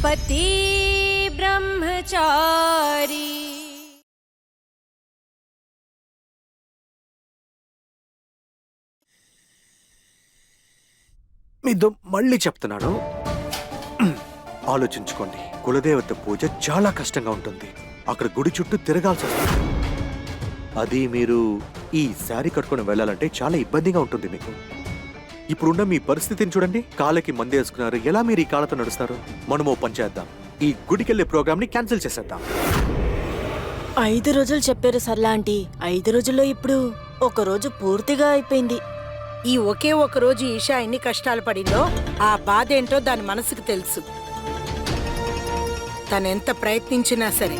पति ब्रह्मचारी। మీతో మళ్ళీ చెప్తున్నాను, ఆలోచించుకోండి. కులదేవత పూజ చాలా కష్టంగా ఉంటుంది. అక్కడ గుడి చుట్టూ తిరగాల్సి వస్తుంది. అది మీరు ఈ శారీ కట్టుకొని వెళ్ళాలంటే చాలా ఇబ్బందిగా ఉంటుంది మీకు. ఇప్పుడున్న మీ పరిస్థితిని చూడండి. కాళ్ళకి మంది వేసుకున్నారు, ఎలా మీరు ఈ కాళ్ళతో నడుస్తారు? మనమో పని చేద్దాం, ఈ గుడికెళ్ళే ప్రోగ్రామ్ ని క్యాన్సిల్ చేసేద్దాం. 5 రోజులు చెప్పారు సర్లాంటి. 5 రోజుల్లో ఇప్పుడు 1 రోజు పూర్తిగా అయిపోయింది. ఈ ఒకే ఒక రోజు ఈషా ఎన్ని కష్టాలు పడిందో ఆ బాధ ఏంటో దాని మనసుకు తెలుసు. తనెంత ప్రయత్నించినా సరే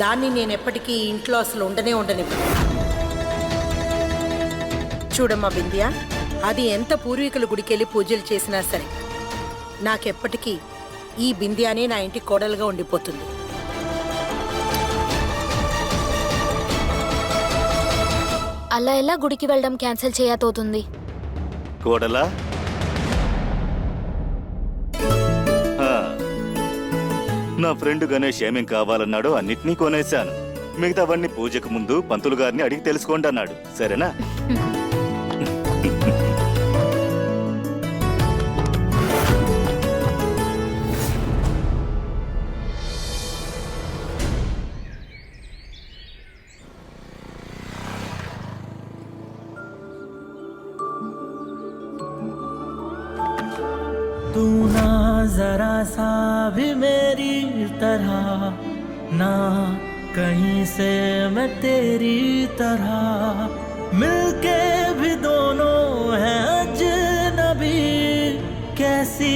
దాన్ని నేనెప్పటికీ ఇంట్లో అసలు ఉండనివ్వను. చూడమ్మా బింద్య, అది ఎంత పూర్వీకుల గుడికెళ్ళి పూజలు చేసినా సరే నాకెప్పటికీ ఈ బింద్యానే నా ఇంటి కోడలుగా ఉండిపోతుంది. అలా ఎలా గుడికి వెళ్ళడం క్యాన్సిల్ చేయతోతుంది? కోడలా, నా ఫ్రెండ్ గణేష్ ఏమేం కావాలన్నాడో అన్నిటినీ కొనేశాను. మిగతావన్నీ పూజకు ముందు పంతులు గారిని అడిగి తెలుసుకోండి అన్నాడు. సరేనా? तू ना जरा सा भी मेरी तरह, ना कहीं से मैं तेरी तरह, मिलके भी दोनों हैं अजनबी, कैसी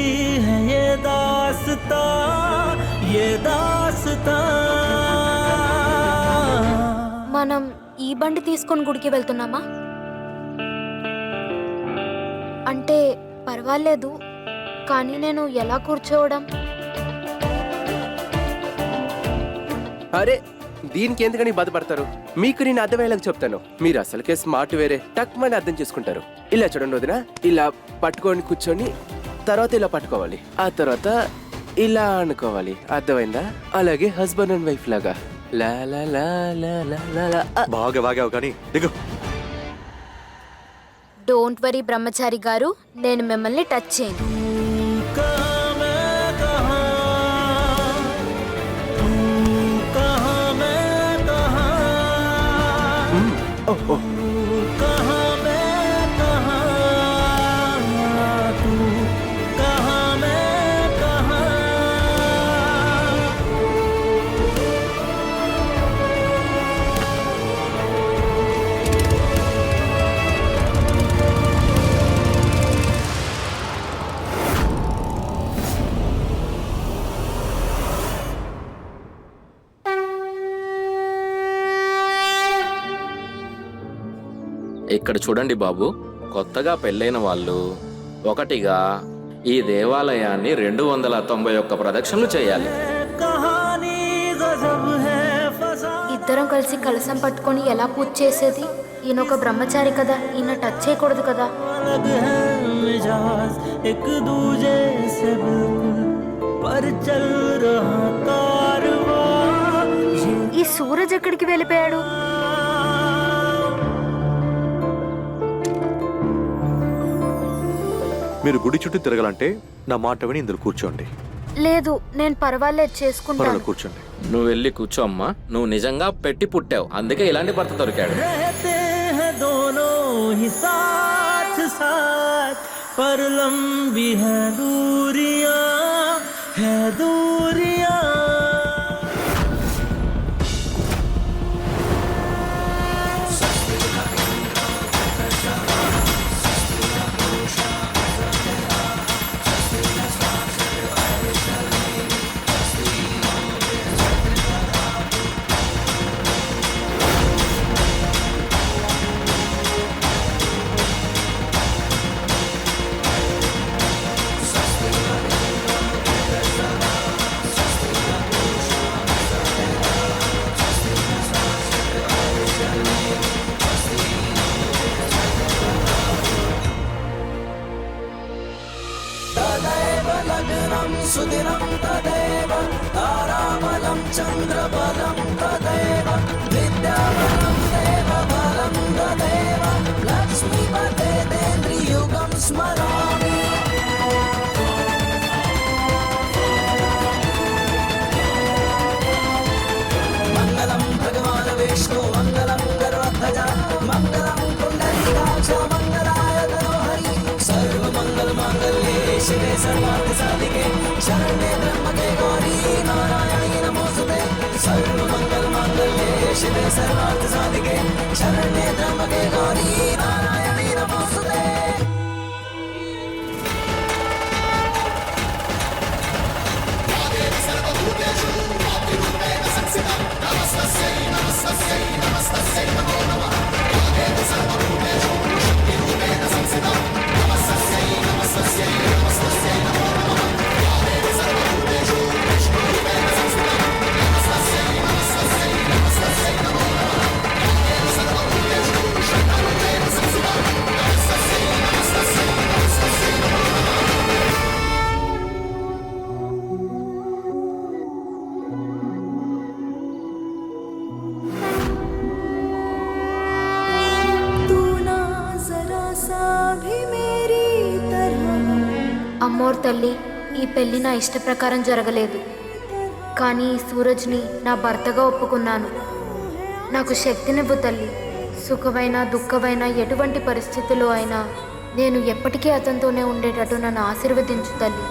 है ये दास्तां, ये दास्तां। మనం ఈ బండి తీసుకొని గుడికి వెళ్తున్నామా? అంటే పర్వాలేదు, కానీ నేను ఎలా కూర్చోవడం? అరే, దీనికి ఎందుకని బాధపడతారు? మీకు నేను అర్థమయ్యేలాగా చెప్తాను. మీరు అసలుకే స్మార్ట్ వేరే, టక్మని అర్థం చేసుకుంటారు. ఇలా చూడండి వదినా, ఇలా పట్టుకొని కూర్చొని తర్వాత ఇలా పట్టుకోవాలి, ఆ తర్వాత ఇలా అనుకోవాలి. అర్థమైందా? అలాగే హస్బెండ్ అండ్ వైఫ్ లాగా. లా లా లా లా లా లా. బాగా వాగావు కానీ దిగు. డోంట్ వరీ బ్రహ్మచారి గారు, నేను మిమ్మల్ని టచ్ చేయను. ఇక్కడ చూడండి బాబు, కొత్తగా పెళ్ళైన వాళ్ళు ఒకటిగా ఈ దేవాలయాన్ని 291 ప్రదక్షిణలు చేయాలి. ఇద్దరం కలిసి కలసం పట్టుకొని ఎలా పూజ చేసేది? ఈయన ఒక బ్రహ్మచారి కదా, ఈయన టచ్ చేయకూడదు కదా. ఈ సూరజ్ ఎక్కడికి వెళ్ళిపోయాడు? మీరు గుడి చుట్టూ తిరగాలంటే నా మాట విని ఇందులో కూర్చోండి. లేదు, నేను పర్వాలేదు చేసుకుంటాను. కూర్చోండి. నువ్వు వెళ్ళి కూర్చో అమ్మా. నువ్వు నిజంగా పెట్టి పుట్టావు, అందుకే ఇలాంటి భర్త దొరికాడు. पर लंबी है दूरियां, है दूरियां। సుదిరం తదేవ తారాబలం చంద్రబలం తదేవ విద్యాబలం దేవ బలం తదేవ లక్ష్మీపతే దేంద్రియుగం స్మరామి మంగళం భగవాన్ విష్ణు మంగళం గరుడధ్వజ మంగళం పుండరీకాక్ష మంగళాయ తనోహరి సర్వమంగళ మాంగళ్యే శివే సర్వార్థ సాధికే శరణ్యే త్ర్యంబకే గౌరీ నారాయణీ నమోస్తుతే సర్వమంగళ మాంగళ్యే శివే సర్వార్థ సాధికే శరణ్యే త్ర్యంబకే గౌరీ నారాయణీ నమోస్తుతే అమ్మోర్ తల్లి, ఈ పెళ్లి నా ఇష్ట ప్రకారం జరగలేదు. కానీ ఈ సూరజ్ని నా భర్తగా ఒప్పుకున్నాను. నాకు శక్తినివ్వు తల్లి. సుఖమైన దుఃఖమైన ఎటువంటి పరిస్థితుల్లో అయినా నేను ఎప్పటికీ అతనితోనే ఉండేటట్టు నన్ను ఆశీర్వదించు తల్లి.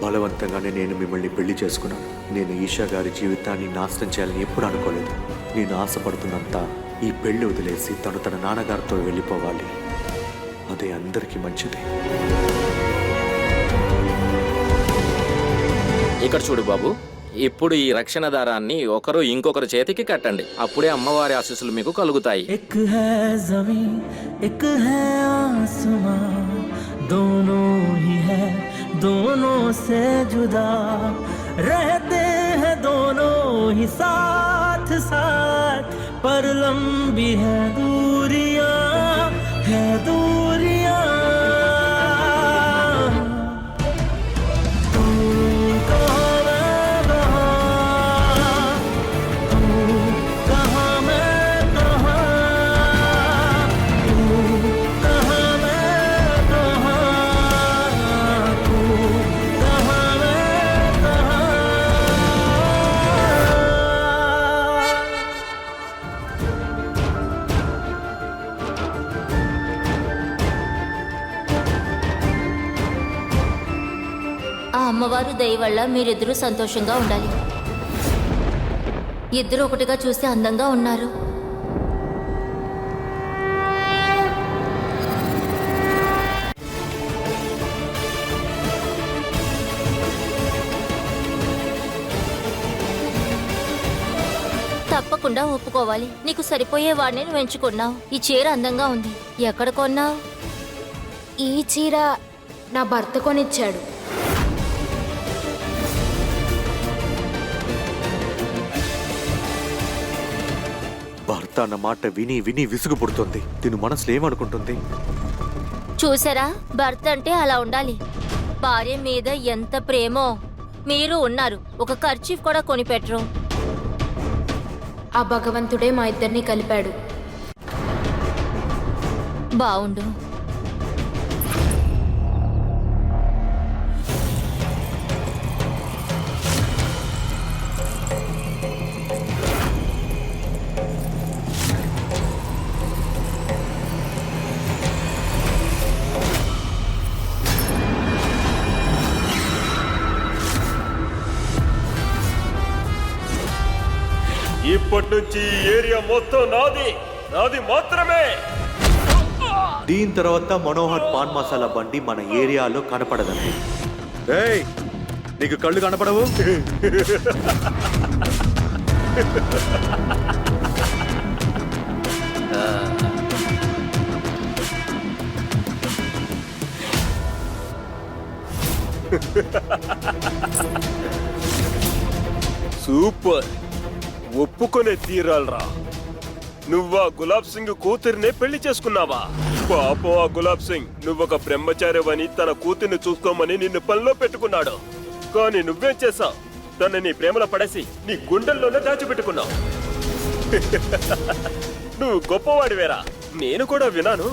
బలవంతంగానే నేను మిమ్మల్ని పెళ్లి చేసుకున్నాను. నేను ఈషా గారి జీవితాన్ని నాశనం చేయాలని ఎప్పుడు అనుకోలేదు. నేను ఆశపడుతున్నంత ఈ పెళ్లి వదిలేసి తను తన నాన్నగారితో వెళ్ళిపోవాలి. అదే అందరికీ మంచిది. ఇక్కడ చూడు బాబు, ఇప్పుడు ఈ రక్షణ దారాన్ని ఒకరు ఇంకొకరు చేతికి కట్టండి. అప్పుడే అమ్మవారి ఆశీస్సులు మీకు కలుగుతాయి. एक है जमीन एक है आसमां दोनों ही है दोनों से जुदा रहते हैं दोनों ही साथ साथ पर लंबी है दूरियां है दूरियां तू कहाँ मैं कहाँ तू कहाँ मैं कहाँ तू कहाँ मैं कहाँ तू कहाँ मैं कहाँ ఆ అమ్మవారు దయ వల్ల మీరిద్దరూ సంతోషంగా ఉండాలి. ఇద్దరు ఒకటిగా చూస్తే అందంగా ఉన్నారు. తప్పకుండా ఒప్పుకోవాలి. నీకు సరిపోయే వాడిని నువ్వు ఎంచుకున్నావు. ఈ చీర అందంగా ఉంది. ఎక్కడ కొన్నావు? ఈ చీర నా భర్త కొనిచ్చాడు. భర్త అన్న మాట విని విని విసుగు పుడుతుంది. దీని మనసులో ఏమనుకుంటుంది? చూసారా, భర్త అంటే అలా ఉండాలి. భార్య మీద ఎంత ప్రేమో. మీరు ఉన్నారు, ఒక కర్చీఫ్ కూడా కొనిపెట్టరు. ఆ భగవంతుడే మా ఇద్దరిని కలిపాడు. బావుండు. ఇప్పటి నుంచి ఈ ఏరియా మొత్తం నాది నాది మాత్రమే. దీని తర్వాత మనోహర్ పాన్ మసాలా బండి మన ఏరియాలో కనపడదండి. ఏయ్, నీకు కళ్ళు కనపడవు? సూపర్, ఒప్పుకొనే తీరాలరా. నువ్వా గులాబ్ సింగ్ కూతురినే పెళ్లి చేసుకున్నావా? పాపం ఆ గులాబ్ సింగ్ నువ్వొక బ్రహ్మచారివని తన కూతుర్ని చూసుకోమని నిన్ను పనిలో పెట్టుకున్నాడు. కానీ నువ్వేం చేసావు? తన నీ ప్రేమలో పడేసి నీ గుండెల్లోనే దాచిపెట్టుకున్నావు. నువ్వు గొప్పవాడివేరా. నేను కూడా విన్నాను,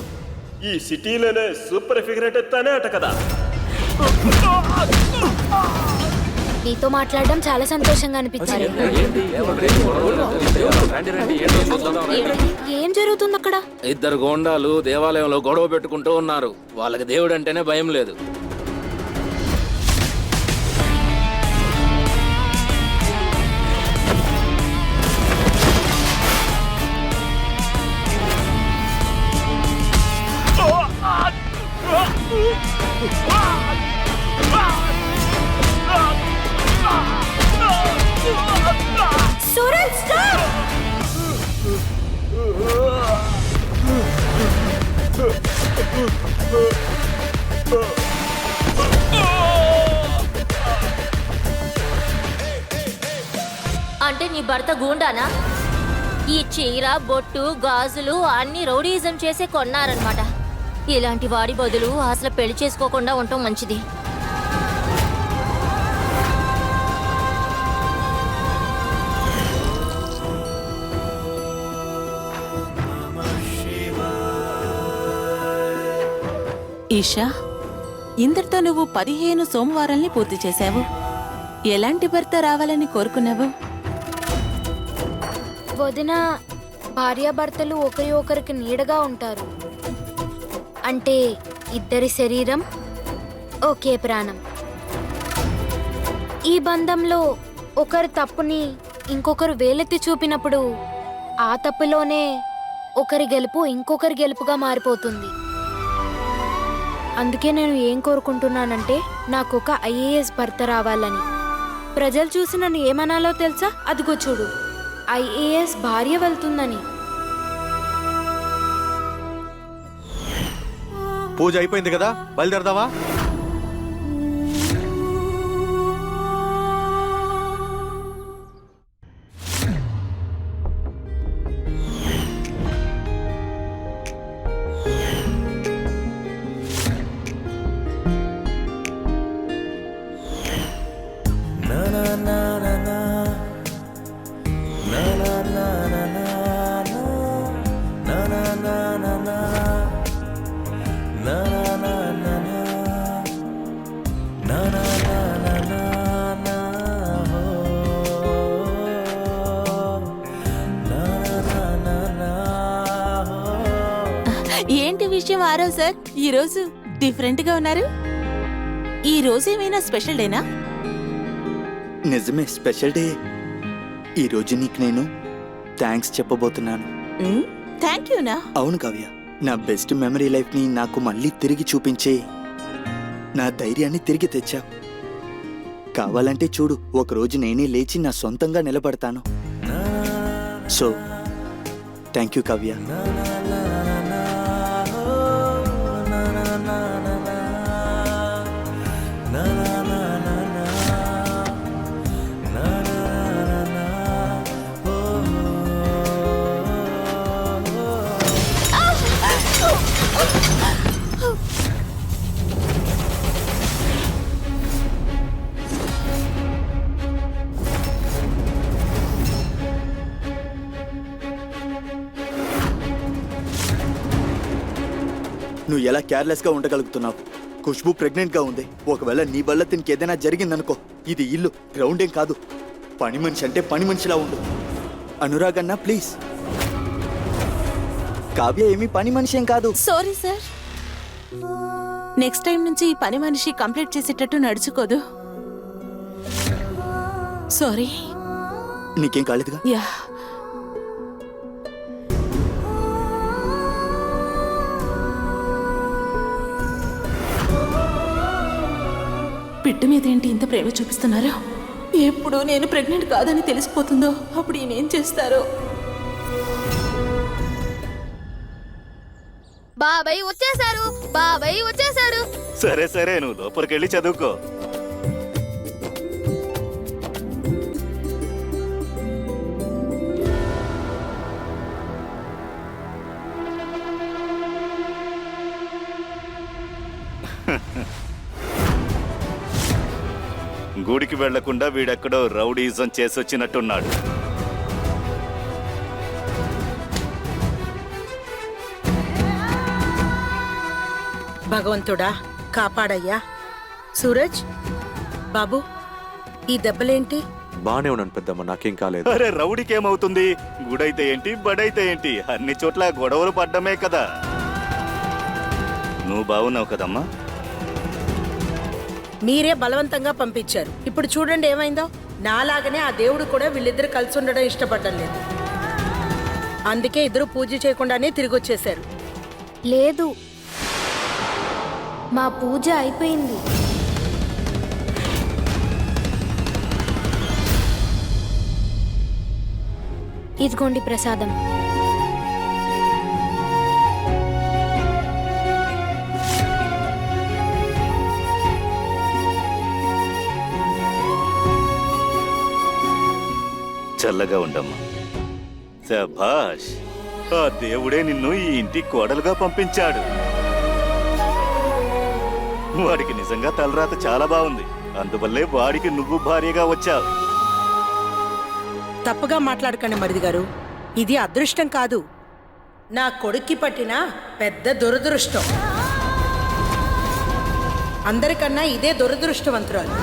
ఈ సిటీలోనే సూపర్ ఫిగర్ తనే అట కదా. నీతో మాట్లాడడం చాలా సంతోషంగా అనిపించింది. ఏం జరుగుతుంది అక్కడ? ఇద్దరు గోండాలు దేవాలయంలో గొడవ పెట్టుకుంటూ ఉన్నారు. వాళ్ళకి దేవుడు అంటేనే భయం లేదు. సూరజ్, స్టాప్! అంటే నీ భర్త గూండానా? ఈ చీర, బొట్టు, గాజులు అన్ని రౌడీయిజం చేసే కొన్నారనమాట. ఇలాంటి వాడి బదులు అసలు పెళ్లి చేసుకోకుండా ఉండటం మంచిది. ఈషా, ఇందరితో నువ్వు 15 సోమవారాల్ని పూర్తి చేశావు. ఎలాంటి భర్త రావాలని కోరుకున్నావు? వదిన, భార్యాభర్తలు ఒకరి ఒకరికి నీడగా ఉంటారు. అంటే ఇద్దరి శరీరం, ఒకే ప్రాణం. ఈ బంధంలో ఒకరి తప్పుని ఇంకొకరు వేలెత్తి చూపినప్పుడు ఆ తప్పులోనే ఒకరి గెలుపు ఇంకొకరి గెలుపుగా మారిపోతుంది. అందుకే నేను ఏం కోరుకుంటున్నానంటే నాకొక ఐఏఎస్ భర్త రావాలని. ప్రజలు చూసి నన్ను ఏమనాలో తెలుసా? అదిగో చూడు, ఐఏఎస్ భార్య వెళ్తుందని. పూజ అయిపోయింది కదా, బయలుదేరదావా? ఏంటి విషయం ఆరవ్ సార్, ఈరోజు డిఫరెంట్ గా ఉన్నారు? ఈ రోజు ఏమైనా స్పెషల్ డేనా? నిజమే, స్పెషల్ డే. ఈ రోజు నీకు నేను థ్యాంక్స్ చెప్పబోతున్నాను. థ్యాంక్ యూనా? అవును కావ్య, నా బెస్ట్ మెమరీ లైఫ్ ని నాకు మళ్ళీ తిరిగి చూపించే నా ధైర్యాన్ని తిరిగి తెచ్చావు. కావాలంటే చూడు, ఒకరోజు నేనే లేచి నా సొంతంగా నిలబడతాను. So thank you Kavya. నువ్వు ఎలా కేర్లెస్ గా ఉండగలుగుతున్నావు? ఖుష్బూ ప్రెగ్నెంట్ గా ఉంది. ఒకవేళ నీ వల్ల తినికి ఏదైనా జరిగిందనుకో, ఇది ఇల్లు, గ్రౌండ్ ఏం కాదు. పని మనిషి అంటే పని మనిషిలా ఉండు. అనురాగ్ అన్నా ప్లీజ్. కావ్య ఏమీ పని మనిషి ఏం కాదు. సారీ సార్, నెక్స్ట్ టైం నుంచి ఈ పని మనిషి కంప్లీట్ చేసేటట్టు నడుచుకోదు. సారీ. నీకేం కాలేదుగా? యా. బిడ్డ మీద ఏంటి ఇంత ప్రేమ చూపిస్తున్నారు? ఎప్పుడు నేను ప్రెగ్నెంట్ కాదని తెలిసిపోతుందో అప్పుడు ఈయన ఏం చేస్తారో. బాబాయ్ వచ్చేసారు, బాబాయ్ వచ్చేసారు. సరే సరే, నువ్వు లోపలికెళ్ళి చదువుకో. గుడికి వెళ్లకుండా వీడెక్కడో రౌడీజం చేసొచ్చినట్టున్నాడు. భగవంతుడా కాపాడయ్యా. సూరజ్ బాబు, ఈ దెబ్బలేంటి? బానే ఉన్నాను పెద్దమ్మ, నాకేం కాలేదు. అరే రౌడీకి ఏమవుతుంది? గుడైతే ఏంటి, బడైతే ఏంటి, అన్ని చోట్ల గొడవలు పడ్డమే కదా. నువ్వు బాగున్నావు కదమ్మా? మీరే బలవంతంగా పంపించారు. ఇప్పుడు చూడండి ఏమైందో. నాలాగనే ఆ దేవుడు కూడా వీళ్ళిద్దరు కలిసి ఉండడం ఇష్టపడడం లేదు. అందుకే ఇద్దరు పూజ చేయకుండానే తిరిగి వచ్చేశారు. లేదు, మా పూజ అయిపోయింది. ఇదిగోండి ప్రసాదం. చల్లగా ఉండమ్మా. శభాష్, ఆ దేవుడే నిన్ను ఈ ఇంటి కోడలుగా పంపించాడు. వాడికి నిజంగా తలరాత చాలా బాగుంది. అందువల్లే వాడికి నువ్వు భార్యగా వచ్చావు. తప్పుగా మాట్లాడకండి మరిది గారు. ఇది అదృష్టం కాదు, నా కొడుక్కి పట్టిన పెద్ద దురదృష్టం. అందరికన్నా ఇదే దురదృష్టవంతురాలు.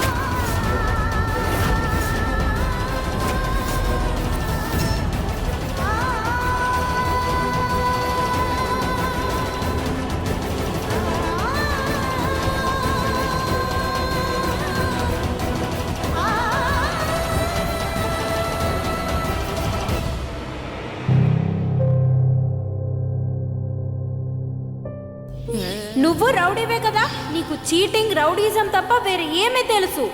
నువ్వు రౌడీవే కదా? నీకు చీటింగ్, రౌడీజం తప్ప వేరే ఏమీ తెలుసు?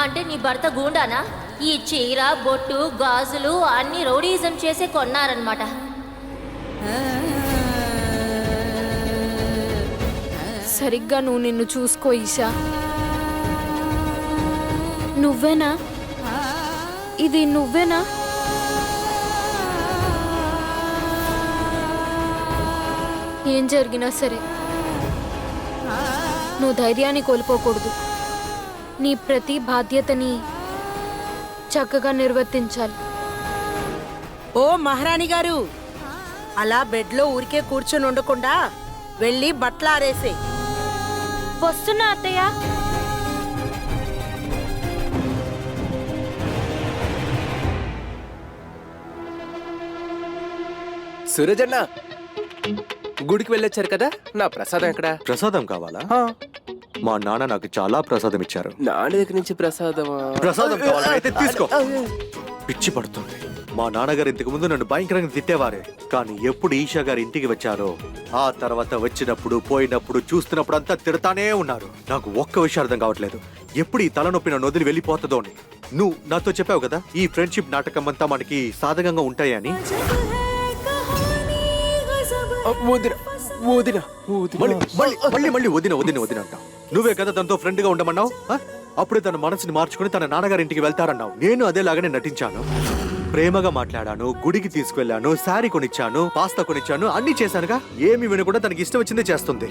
అంటే నీ భర్త గూండానా? ఈ చీర, బొట్టు, గాజులు అన్ని రౌడీజం చేసే కొన్నారనమాట. సరిగ్గా నువ్వు నిన్ను చూసుకో ఈషా. నువ్వేనా? ఇది నువ్వేనా? ఏం జరిగినా సరే నువ్వు ధైర్యాన్ని కోల్పోకూడదు. నీ ప్రతి బాధ్యతని చక్కగా నిర్వర్తించాలి. ఓ మహారాణి గారు, అలా బెడ్లో ఊరికే కూర్చొని ఉండకుండా వెళ్ళి బట్టలు ఆరేసే. వస్తున్నా అత్తయ్య. సూరజ్ అన్న, గుడికి వెళ్ళొచ్చారు కదా, నా ప్రసాదం ఎక్కడ? ప్రసాదం కావాలా? ఆ, మా నాన్న నాకు చాలా ప్రసాదం ఇచ్చారు. నాన్న దగ్గర నుంచి ప్రసాదమా? ప్రసాదం కావాలా? అయితే తీసుకో. పిచ్చి పడుతుంది. మా నాన్నగారు ఇంతకు ముందు నన్ను భయంకరంగా తిట్టేవారే, కానీ ఎప్పుడు ఈషా గారి ఇంటికి వచ్చారో ఆ తర్వాత వచ్చినప్పుడు, పోయినప్పుడు, చూస్తున్నప్పుడు అంతా తిడతానే ఉన్నారు. నాకు ఒక్క విషయం అర్థం కావట్లేదు, ఎప్పుడు ఈ తలనొప్పి నన్ను వదిలి వెళ్ళిపోతుందో అని. నువ్వు నాతో చెప్పావు కదా ఈ ఫ్రెండ్షిప్ నాటకం అంతా మనకి సాధకంగా ఉంటాయని. వదిన వదిన మళ్ళీ మళ్ళీ మళ్ళీ మళ్ళీ వదిన వదిన వదిన అంటావు. నువ్వే కదా తనతో ఫ్రెండ్ గా ఉండమన్నావు. అప్పుడే తన మనసుని మార్చుకుని తన నాన్నగారి ఇంటికి వెళ్తారన్నావు. నేను అదేలాగానే నటించాను. ప్రేమగా మాట్లాడాను, గుడికి తీసుకెళ్లాను, శారీ కొనిచ్చాను, పాస్తా కొనిచ్చాను, అన్ని చేశానుగా. ఏమి వినకుండా తనకి ఇష్టం వచ్చిందే చేస్తుంది.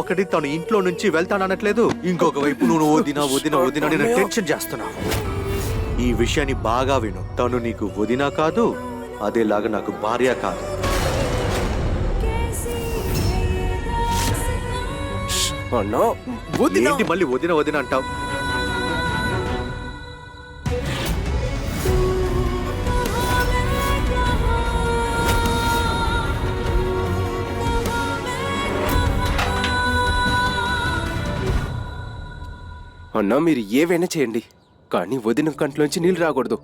ఒకటి తను ఇంట్లో నుంచి వెళ్తాననట్లేదు, ఇంకొక వైపు నువ్వు వదిన వదిన వదిన నేను టెన్షన్ చేస్తున్నావు. ఈ విషయాన్ని బాగా విను. తను నీకు వదిన కాదు, అదేలాగా నాకు భార్య కాదు. ఏంటి మళ్ళీ వదిన వదిన అంటావు? అన్నా, మీరు ఏవైనా చేయండి, కానీ వదిన కంట్లోంచి నీళ్ళు రాకూడదు.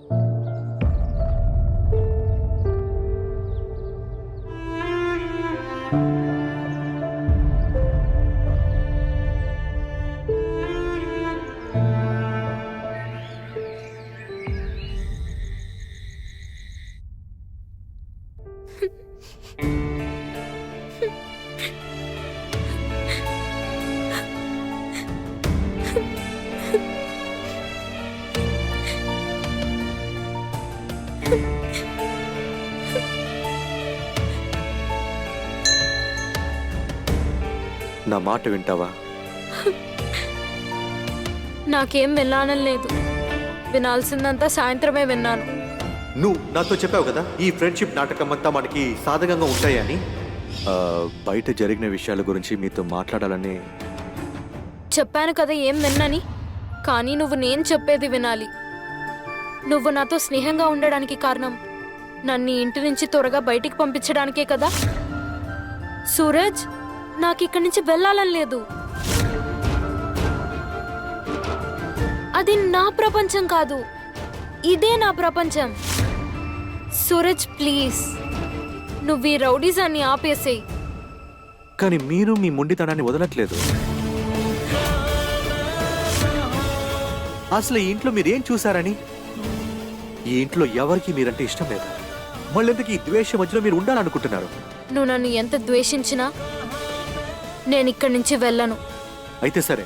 నా మాట వింటావా? నాకేం వినాలని లేదు. వినాల్సిందంతా సాయంత్రమే విన్నాను. నువ్వు నాతో చెప్పావు కదా ఈ ఫ్రెండ్షిప్ నాటకం అంతా మనకి సాధకంగా ఉంటాయని. బయట జరిగిన విషయాల గురించి మీతో మాట్లాడాలని. చెప్పాను కదా ఏం విన్నని. కానీ నువ్వు నేను చెప్పేది వినాలి. నువ్వు నాతో స్నేహంగా ఉండడానికి కారణం నన్ను ఇంటి నుంచి త్వరగా బయటికి పంపించడానికే కదా. సూరజ్, నాకు ఇక్కడి నుంచి వెళ్ళాలని లేదు. అది నా ప్రపంచం కాదు, ఇదే నా ప్రపంచం. సూరజ్ ప్లీజ్, నువ్వు ఈ రౌడీజాన్ని ఆపేసేయ్. కానీ మీరు మీ మొండితనాన్ని వదలట్లేదు. అసలు ఈ ఇంట్లో మీరేం చూసారని? ఈ ఇంట్లో ఎవరికి మీరంటే ఇష్టం లేదు. మళ్ళెందుకు ఈ ద్వేషం మధ్యలో మీరు ఉండాలనుకుంటున్నారు? నువ్వు నన్ను ఎంత ద్వేషించినా నేను ఇక్కడి నుంచి వెళ్ళను. అయితే సరే,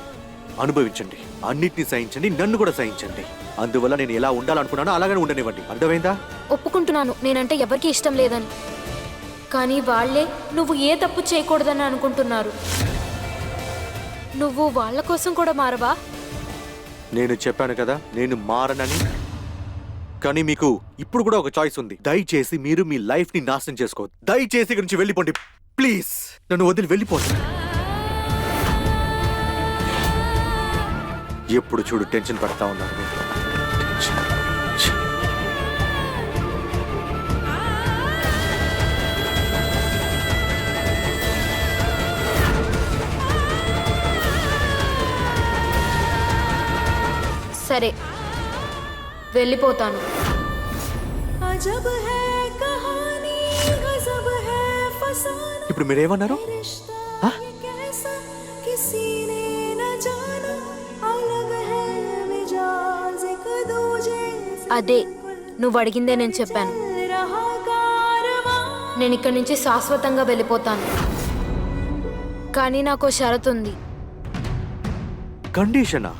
అనుభవించండి, అన్నిటినీ సహించండి, నన్ను కూడా సహించండి. అందువల్ల నేను ఎలా ఉండాలనుకున్నానో అలాగనే ఉండనివ్వండి. అర్థమైందా? ఒప్పుకుంటున్నాను నేనంటే ఎవరికి ఇష్టం లేదని. కానీ వాళ్ళే నువ్వు ఏ తప్పు చేయకూడదని అనుకుంటున్నారు. నువ్వు వాళ్ళ కోసం కూడా మారవా? నేను చెప్పాను కదా నేను మారనని. కానీ మీకు ఇప్పుడు కూడా ఒక చాయిస్ ఉంది. దయచేసి మీరు మీ లైఫ్ ని నాశనం చేసుకోవద్దు. దయచేసి ఇక్కడి నుంచి వెళ్ళిపోండి ప్లీజ్. నన్ను వదిలి వెళ్ళిపోండి. ఎప్పుడు చూడు టెన్షన్ పడతా ఉన్నారు మీరు. టెన్షన్. సరే వెళ్ళిపోతాను. ఇప్పుడు మీరేమన్నారు? అదే నువ్వు అడిగిందే నేను చెప్పాను. నేను ఇక్కడి నుంచి శాశ్వతంగా వెళ్ళిపోతాను. కానీ నాకు షరతు ఉంది. కండిషనా?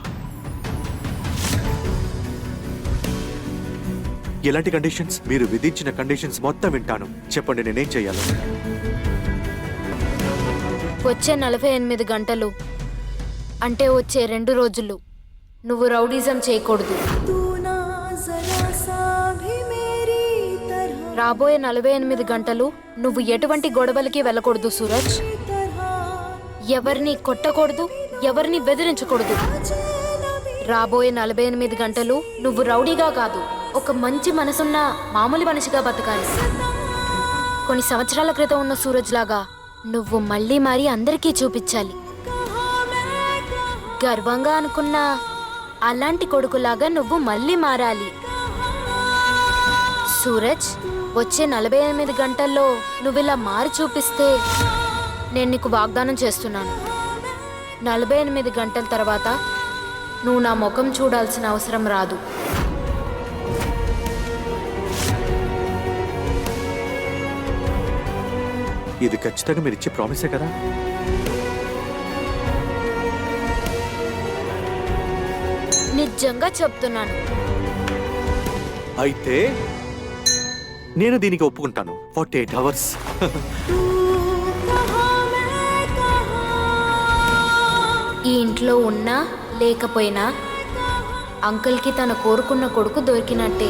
ఎలాంటి కండిషన్స్? మీరు విధించిన కండిషన్స్ మొత్తం వింటాను. చెప్పండి నేనేం చెయ్యాలి? వచ్చే 48 గంటలు అంటే వచ్చే 2 రోజులు నువ్వు రౌడీజం చేయకూడదు. రాబోయే 48 గంటలు నువ్వు ఎటువంటి గొడవలకి వెళ్ళకూడదు సూరజ్. ఎవరిని కొట్టకూడదు, ఎవరిని బెదిరించకూడదు. రాబోయే 48 గంటలు నువ్వు రౌడీగా కాదు, ఒక మంచి మనసున్న మామూలు మనిషిగా బతకాలి. కొన్ని సంవత్సరాల క్రితం ఉన్న సూరజ్ లాగా నువ్వు మళ్ళీ మారి అందరికీ చూపించాలి. గర్వంగా అనుకున్న అలాంటి కొడుకులాగా నువ్వు మళ్ళీ మారాలి. సూరజ్, వచ్చే 48 గంటల్లో నువ్వు ఇలా మారి చూపిస్తే నేను నీకు వాగ్దానం చేస్తున్నాను, 48 గంటల తర్వాత నువ్వు నా ముఖం చూడాల్సిన అవసరం రాదు. ఇది ఖచ్చితంగా మీరు ఇచ్చే ప్రామిసే కదా? నిజంగా చెప్తున్నాను. అయితే నేను దీనికి ఒప్పుకుంటాను. 48 అవర్స్. ఈ ఇంట్లో ఉన్నా లేకపోయినా అంకుల్కి తను కోరుకున్న కొడుకు దొరికినట్టే.